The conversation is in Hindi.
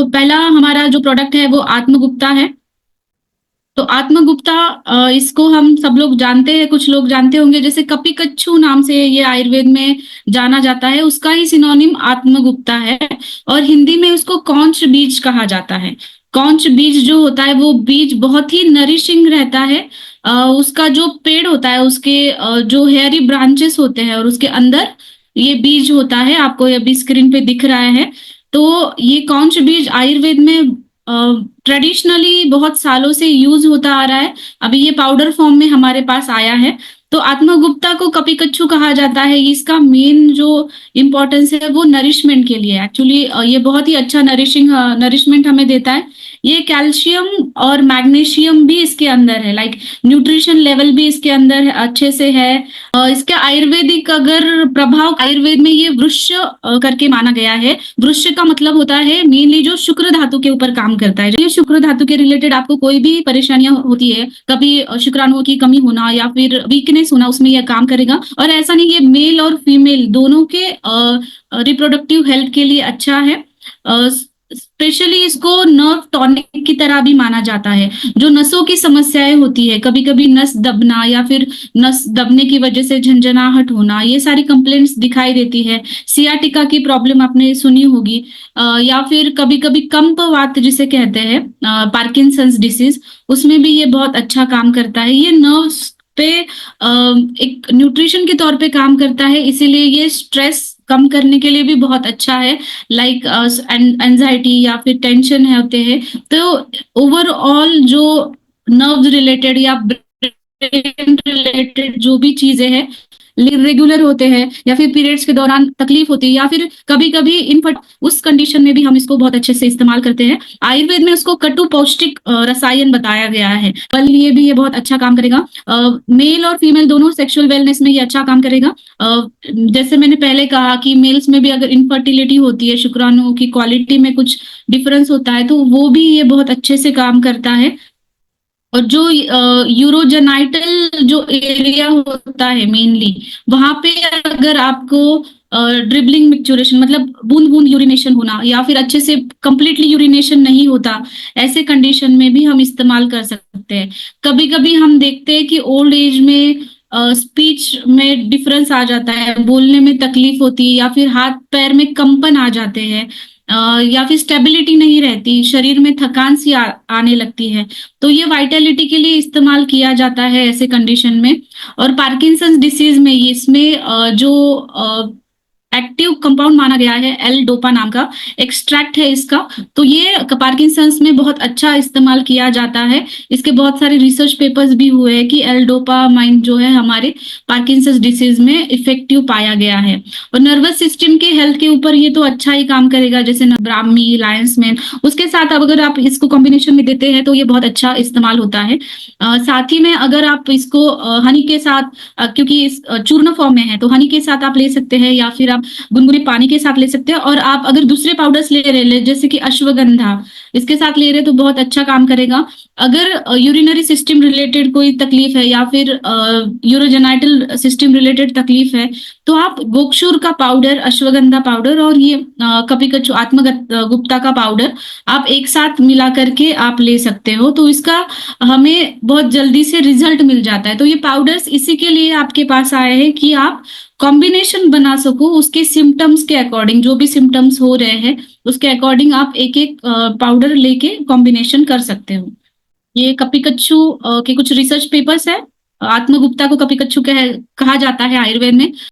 पहला हमारा जो प्रोडक्ट है वो आत्मगुप्ता है। तो आत्मगुप्ता इसको हम सब लोग जानते हैं, कुछ लोग जानते होंगे, जैसे कपिकच्छु नाम से ये आयुर्वेद में जाना जाता है, उसका ही सिनोनिम आत्मगुप्ता है। और हिंदी में उसको कौंच बीज कहा जाता है। कौंच बीज जो होता है वो बीज बहुत ही नरिशिंग रहता है। उसका जो पेड़ होता है उसके जो हेयरी ब्रांचेस होते हैं और उसके अंदर ये बीज होता है, आपको अभी स्क्रीन पे दिख रहा है। तो ये कौंच बीज आयुर्वेद में ट्रेडिशनली बहुत सालों से यूज होता आ रहा है। अभी ये पाउडर फॉर्म में हमारे पास आया है। तो आत्मगुप्ता को कपिकच्छु कहा जाता है। इसका मेन जो इम्पोर्टेंस है वो नरिशमेंट के लिए, एक्चुअली ये बहुत ही अच्छा नरिशमेंट हमें देता है। ये कैल्शियम और मैग्नीशियम भी इसके अंदर है, लाइक न्यूट्रिशन लेवल भी इसके अंदर अच्छे से है। इसके आयुर्वेदिक अगर प्रभाव, आयुर्वेद में ये वृक्ष करके माना गया है। वृक्ष का मतलब होता है मेनली जो शुक्र धातु के ऊपर काम करता है। ये शुक्र धातु के रिलेटेड आपको कोई भी परेशानियां होती है, कभी शुक्राणुओं की कमी होना या फिर वीकनेस होना, उसमें यह काम करेगा। और ऐसा नहीं, ये मेल और फीमेल दोनों के रिप्रोडक्टिव हेल्थ के लिए अच्छा है। स्पेशली इसको नर्व टॉनिक की तरह भी माना जाता है। जो नसों की समस्याएं होती है, कभी कभी नस दबना या फिर नस दबने की वजह से झंझनाहट होना, ये सारी कंप्लेंट्स दिखाई देती है। सियाटिका की प्रॉब्लम आपने सुनी होगी, या फिर कभी कभी कंपवात जिसे कहते हैं, पार्किंसंस डिसीज, उसमें भी ये बहुत अच्छा काम करता है। ये नर्व्स पे एक न्यूट्रिशन के तौर पे काम करता है, इसीलिए ये स्ट्रेस कम करने के लिए भी बहुत अच्छा है। लाइक एंजाइटी या फिर टेंशन होते हैं, तो ओवरऑल जो नर्व्स रिलेटेड या ब्रेन रिलेटेड जो भी चीजें हैं, रेगुलर होते हैं या फिर पीरियड्स के दौरान तकलीफ होती है या फिर कभी कभी इनफर्ट, उस कंडीशन में भी हम इसको बहुत अच्छे से इस्तेमाल करते हैं। आयुर्वेद में उसको कटु पौष्टिक रसायन बताया गया है, बल लिए भी ये बहुत अच्छा काम करेगा। मेल और फीमेल दोनों सेक्सुअल वेलनेस में ये अच्छा काम करेगा। जैसे मैंने पहले कहा कि मेल्स में भी अगर इनफर्टिलिटी होती है, शुक्राणुओं की क्वालिटी में कुछ डिफरेंस होता है, तो वो भी ये बहुत अच्छे से काम करता है। और जो यूरोजेनाइटल जो एरिया होता है मेनली, वहां पे अगर आपको ड्रिबलिंग मिक्चुरेशन, मतलब बूंद बूंद यूरिनेशन होना या फिर अच्छे से कंप्लीटली यूरिनेशन नहीं होता, ऐसे कंडीशन में भी हम इस्तेमाल कर सकते हैं। कभी कभी हम देखते हैं कि ओल्ड एज में स्पीच में डिफरेंस आ जाता है, बोलने में तकलीफ होती है या फिर हाथ पैर में कंपन आ जाते हैं, या फिर स्टेबिलिटी नहीं रहती, शरीर में थकान सी आने लगती है। तो ये वाइटलिटी के लिए इस्तेमाल किया जाता है ऐसे कंडीशन में। और पार्किंसंस डिसीज में इसमें जो एक्टिव कंपाउंड माना गया है, एल डोपा नाम का एक्सट्रैक्ट है इसका। तो ये पार्किंसंस में बहुत अच्छा इस्तेमाल किया जाता है। इसके बहुत सारे रिसर्च पेपर्स भी हुए हैं कि एल डोपामाइन जो है हमारे पार्किंसंस डिसीज में इफेक्टिव पाया गया है। और नर्वस सिस्टम के हेल्थ के ऊपर ये तो अच्छा ही काम करेगा, जैसे ब्राह्मी, लायंस मैन, उसके साथ अब अगर आप इसको कॉम्बिनेशन में देते हैं तो ये बहुत अच्छा इस्तेमाल होता है। साथ ही में अगर आप इसको हनी के साथ, क्योंकि इस चूर्ण फॉर्म में है, तो हनी के साथ आप ले सकते हैं या फिर आप गुनगुने पानी के साथ ले सकते हैं। और आप अगर दूसरे पाउडर्स ले रहे जैसे कि अश्वगंधा, इसके साथ ले रहे तो बहुत अच्छा काम करेगा। अगर यूरिनरी सिस्टम रिलेटेड कोई तकलीफ है या फिर यूरोजेनाइटल सिस्टम रिलेटेड तकलीफ है, तो आप गोक्षूर का पाउडर, अश्वगंधा पाउडर और ये कपिकच्छु आत्मगुप्ता का पाउडर आप एक साथ मिला करके आप ले सकते हो। तो इसका हमें बहुत जल्दी से रिजल्ट मिल जाता है। तो ये पाउडर्स इसी के लिए आपके पास आए हैं कि आप कॉम्बिनेशन बना सको, उसके सिम्टम्स के अकॉर्डिंग, जो भी सिम्टम्स हो रहे हैं उसके अकॉर्डिंग आप एक एक पाउडर लेके कॉम्बिनेशन कर सकते हो। ये कपिकच्छु के कुछ रिसर्च पेपर्स है। आत्मगुप्ता को कपिकच्छु कहा जाता है आयुर्वेद में।